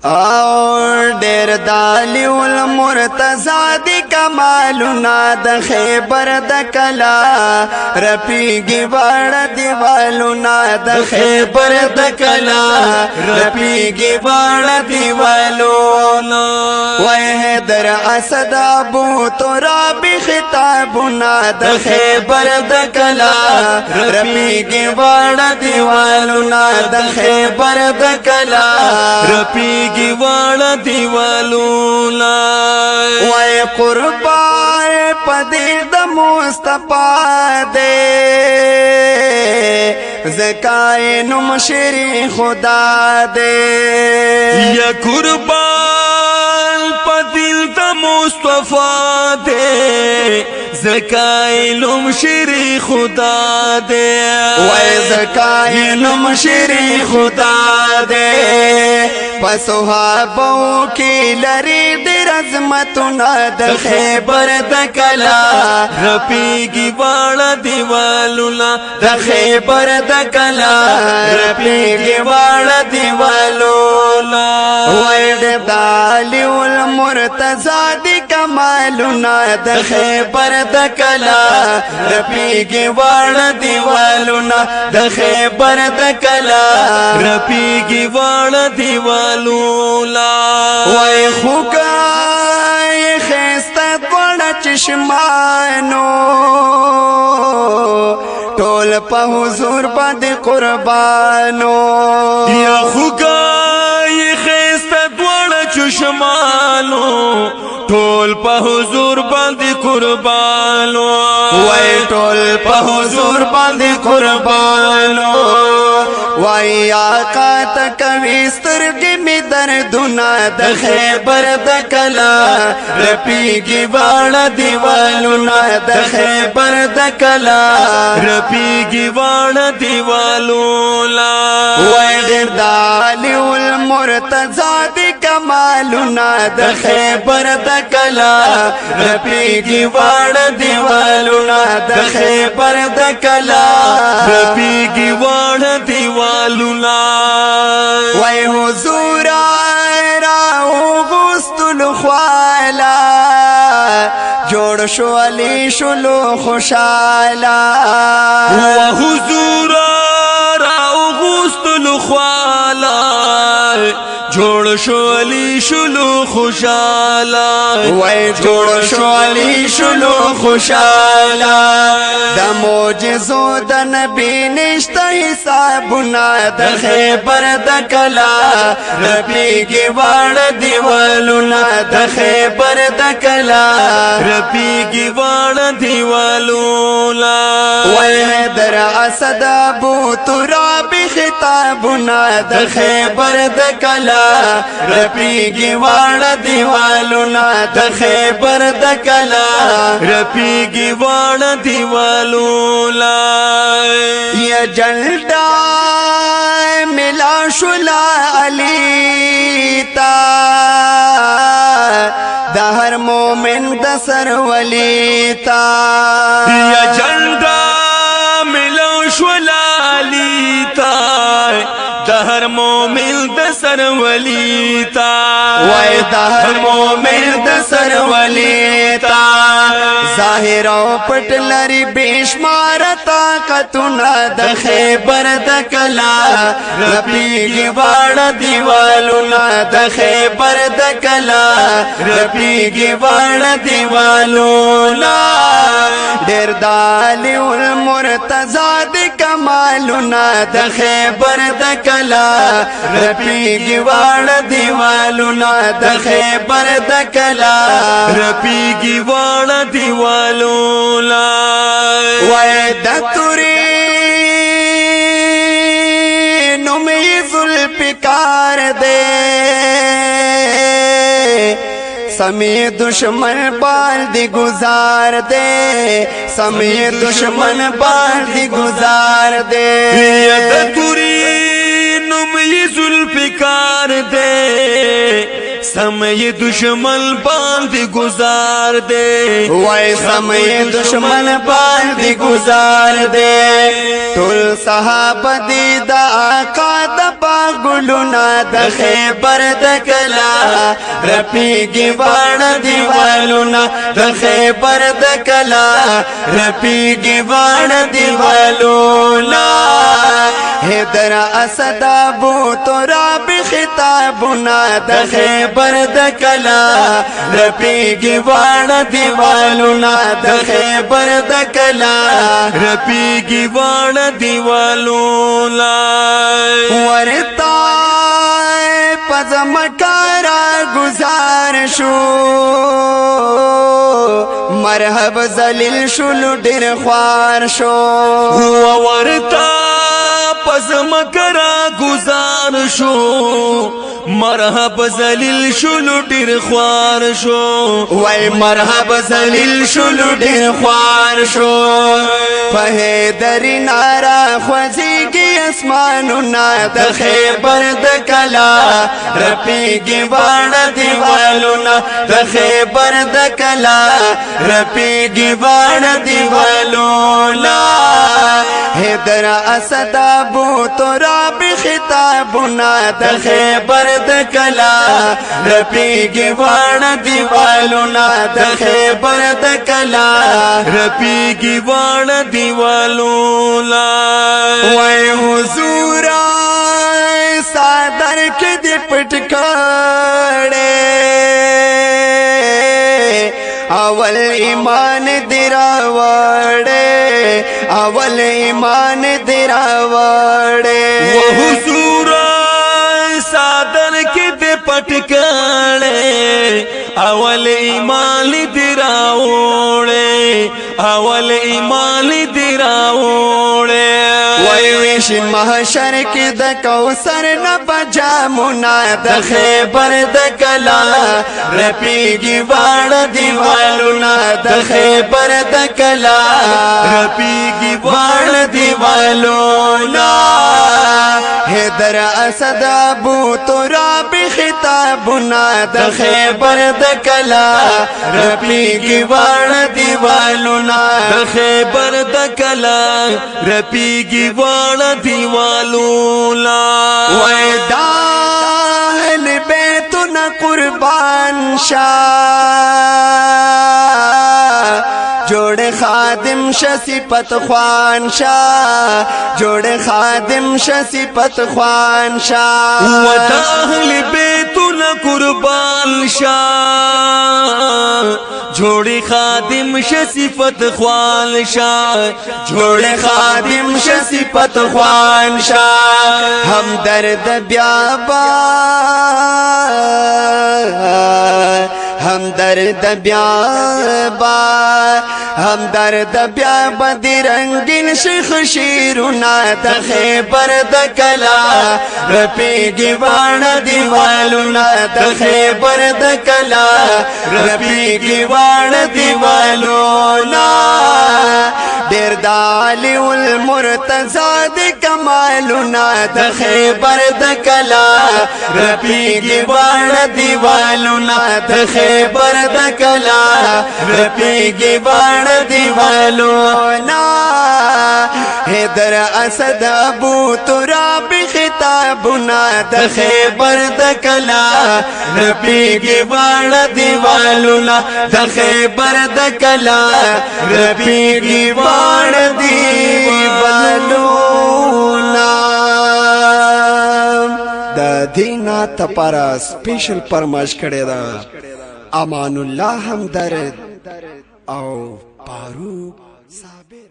اور ډیر دالی المرتضی دی کمالونا د خیبر د کلا رپیگی باڑ دیوالونا د خیبر د کلا رپیگی باڑ دیوالونا وی در اسد ابو تراب خطابونا د خیبر د کلا رپیگی باڑ دیوالونا د خیبر د کلا رپیگی گیوانا دیوالونا وی قربان پدیر دا مصطفیٰ دے زکائن مشری خدا دے یا قربان پدیر دا مصطفیٰ دے زکائن مشری خدا دے وی زکائن مشری خدا دے پسوحابو کی لری دیر عظمتنا د خیبر د کلا رپیگی واڑا دیوالونا د خیبر د کلا رپیگی واڑا دیوالونا وید دالی المرتضی دی کمالونا د خیبر د کلا رپیگی واڑا دیوالونا د خیبر د کلا رپیگی واڑا دیوالونا وی خوکای خیستا دوڑا چشمانو ٹول پا حضور بند قربانو یا خوکای خیستا دوڑا چشمانو ٹول پا حضور بند قربانو وی ٹول پا حضور بند قربانو وی آقا تکوی سترگی می دردونا د خیبر د کلا رپیگی واڑا دیوالونا د خیبر د کلا رپیگی واڑا دیوالونا وی دیر دالی المرتضی دی کمالونا د خیبر د کلا رپیگی واڑا دیوالونا د خیبر د کلا رپیگی واڑا دیوالونا وی حضور راو غستل خوالا جوڑ شو علی شلو خوشالا و حضور راو غستل خوالا جوڑ شو علی شلو خوشالا وی جوڑ شو علی شلو خوشالا دا موجزو دا نبی نشتا حسابنا دا خیبر دا کلا رپیگی واڑا دیوالونا دا خیبر دا کلا رپیگی واڑا دیوالونا وی در اسد ابو تراب خطابنا دا خیبر دا کلا رپیگی واڑا دیوالونا د خیبر د کلا رپیگی واڑا دیوالونا یا جلدہ ملا شلا علی تا دا ہر مومن دا سر ولی تا یا جلدہ ملا شلا علی تا دا ہر مومن دا سر ولی تا وی دا ہر مومن دا سر ولی تا ظاہر و پٹ لری بیشمار طاقتنا دا خیبر دا کلا رپیگی واڑا دیوالونا دا خیبر دا کلا رپیگی واڑا دیوالونا دیر دالی المرتضی دی کمالونا دا خیبر دا کلا رپیگی واڑا دیوالونا دا خیبر دا کلا رپیگی واڑا دیوالونا وی دا توری نمی ذوالفقار دے سمی دشمن بال دی گزار دے سمی دشمن بال دی گزار دے یا توری نمی ذوالفقار دے سمی دشمن باندې گزار دے وای سمی دشمن باندې گزار دے ټول صحابه دی دا آقا باغ ګلونه د خیبر د کلا رپیږي واړه دیوالونه د خیبر د کلا رپیږي واړه دیوالونه حیدر اسد ابو تراب خطابونه د خیبر د کلا رپیږي واړه دیوالونه د خیبر د کلا رپیږي واړه دیوالونه ورتا پزمکارا گزار شو مرحب ذلیل شلو ډیر خوار شو ورتا پزمکارا گزار شو مرحب ذلیل شلو ډیر خوار شو وای مرحب ذلیل شلو ډیر خوار شو په حیدر نارا خوځيږي اسمانونه د خیبر د کلا رپیږي واړه دیوالونه د خیبر د کلا رپیږي واړه دیوالونه حیدر اسد ابو تراب خطابونه د خیبر د کلا رپیږي واړه دیوالونه د خیبر د کلا رپیږي واړه دیوالونه وای حضور صادر کې دې پټ کړه اول ایمان دراوړې اول ایمان دراوړې و حضور صادر کې دې پټ کړه اول ایمان دراوړې اول ایمان دراوړې وای ویش محشر کې د کوثر نه بجامونه د خیبر د کلا رپیږي واړه دیوالونه د خیبر د کلا رپیږي واړه دیوالونه حیدر اسد ابو تراب خطابونه د خیبر د کلا رپیږي واړه دیوالونه د خیبر د کلا رپیږي واړه دیوالونه وای دا اهل بیتنا قربان شاه جوړ خادم شصفت خوان شاه جوړ خادم شصفت خوان شاه و د اهل بیتنا قربان شاه جوړی خادم شصفت خوان شاه جوړ خادم شصفت خوان شاه هم درد بیابان هم درد بیابا هم درد بیابا دی رنگین شیخ شیرونا د خیبر د کلا رپیږي واړه دیوالونه د خیبر د کلا رپیږي واړه دیوالونه ډیر د علی المرتضی د کمالونه د خیبر د کلا رپیږي واړه دیوالونه د خیبر د کلا رپیږي واړه دیوالونه حیدر اسد ابو تراب خطابونه د خیبر د کلا رپیږي واړه دیوالونه د خیبر د کلا رپیږي واړه دیوالونه د دینا تپارا سپیشل پرماش کړی دا امان الله همدرد او فاروق صابر.